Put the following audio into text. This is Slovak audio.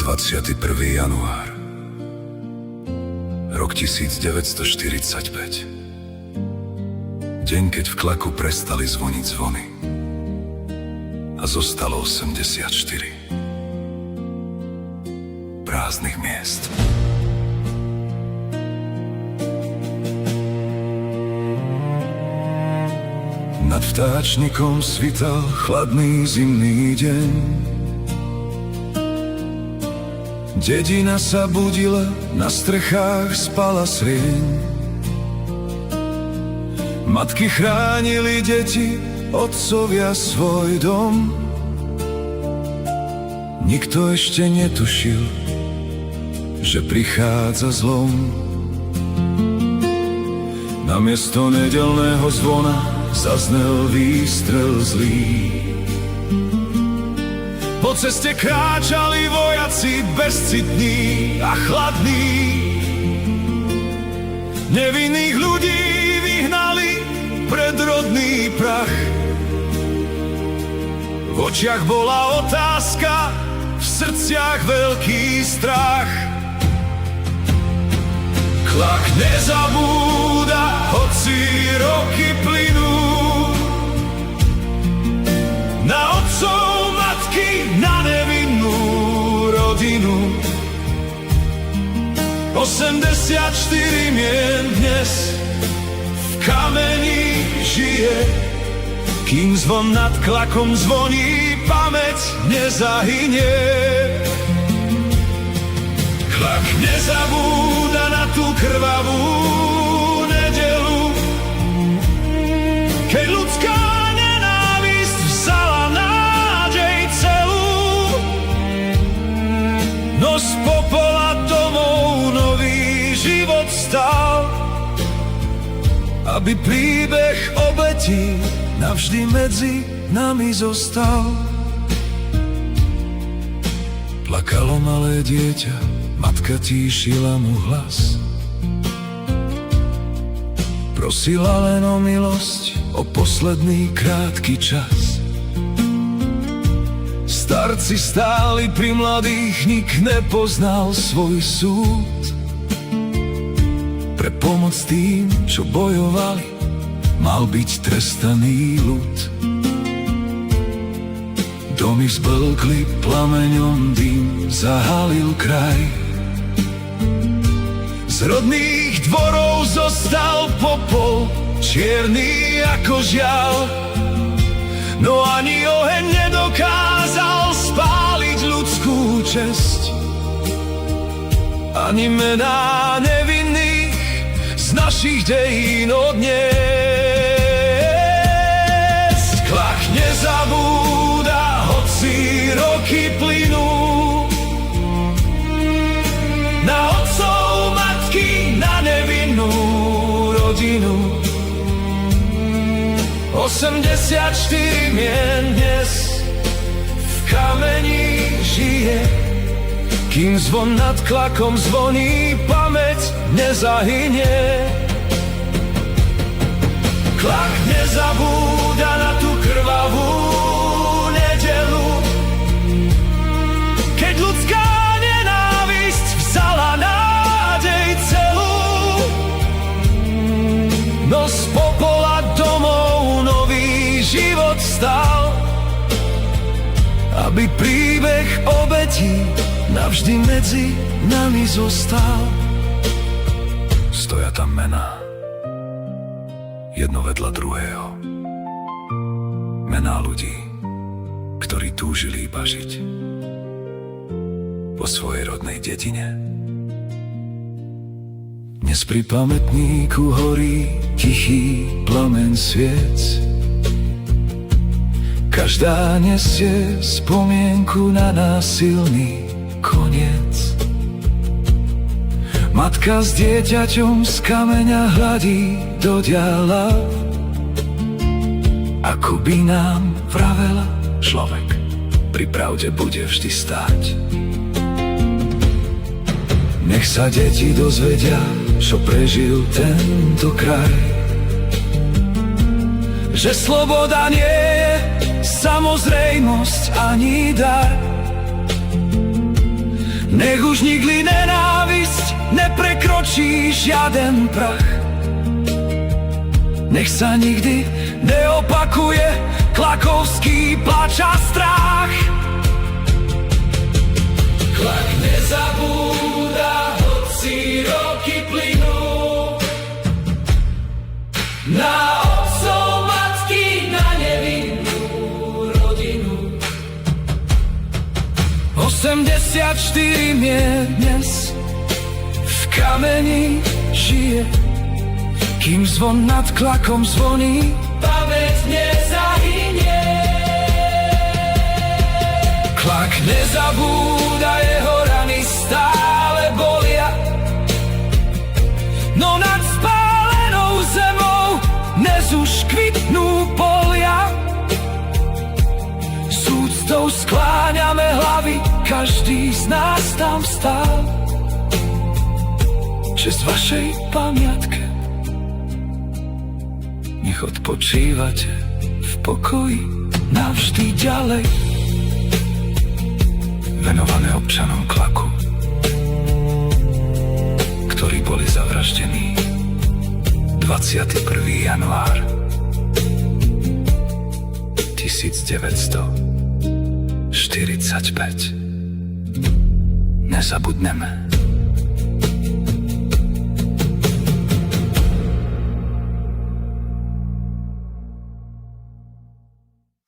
21. január, rok 1945. Deň, keď v Klaku prestali zvoniť zvony a zostalo 84 prázdnych miest. Nad vtáčnikom svital chladný zimný deň. Dedina sa budila, na strechách spala srieň. Matky chránili deti, otcovia svoj dom. Nikto ešte netušil, že prichádza zlom. Namiesto nedeľného zvona zaznel výstrel zlý. Po ceste kráčali vojaci bezcitní a chladní. Nevinných ľudí vyhnali pred rodný prach. V očiach bola otázka, v srdciach veľký strach. Klak nezabúda, hoci roky plynú, na otcov, matky, na nevinnú rodinu. 84 mien dnes v kameni žije. Kým zvon nad Klakom zvoní, pamäť nezahynie. Klak nezabúda na tú krvavú nedelu, keď ľudská nenávisť vzala nádej celú. No z popola domov nový život stal, aby príbeh obetí navždy medzi nami zostal. Plakalo malé dieťa, matka tíšila mu hlas. Prosila len o milosť, o posledný krátky čas. Starci stáli pri mladých, nik nepoznal svoj súd. Pre pomoc tým, čo bojovali, mal byť trestaný ľud. Domy zblkli, plameňom dým zahalil kraj. Z rodných dvorov zostal popol, čierny ako žiaľ. No ani oheň nedokázal spáliť ľudskú česť. Ani mená nevinných z našich dejín odniesť. Klak nezabúda, hoci roky plynú, na otcov, matky, na nevinnú rodinu. 84 mien dnes v kameni žije. Kým zvon nad Klakom zvoní, pamäť nezahynie. Klak nezabúda na tú krvavú nedelu, keď ľudská nenávisť vzala nádej celú. No z popola domov nový život stal, aby príbeh obetí navždy medzi nami zostal. Stoja tam mená, jedno vedľa druhého. Mená ľudí, ktorí túžili iba žiť vo svojej rodnej dedine. Dnes pri pamätníku horí tichý plameň sviec. Každá nesie spomienku na násilný koniec. Matka s dieťaťom z kameňa hladí do diaľa, ako by nám vravela, človek pri pravde bude vždy stáť. Nech sa deti dozvedia, čo prežil tento kraj, že sloboda nie je samozrejmosť ani dar. Nech už nikdy nenávisť neprekročí žiaden prach. Nech sa nikdy neopakuje klakovský plač a strach. Klak nezabúda, hoci roky plynú, na otcov, matky, na nevinnú rodinu. 84 mier dnes v kameni žije, kým zvon nad klakom zvoní, pamäť nezahynie. Klak nezabúda, jeho rany stále bolia, no nad spálenou zemou dnes už kvitnú polia. S úctou skláňame hlavy, každý z nás tam stál. Česť vašej pamiatke, nech odpočívate v pokoji navždy ďalej. Venované občanom Klaku, ktorí boli zavraždení 21. január 1945. Nezabudneme.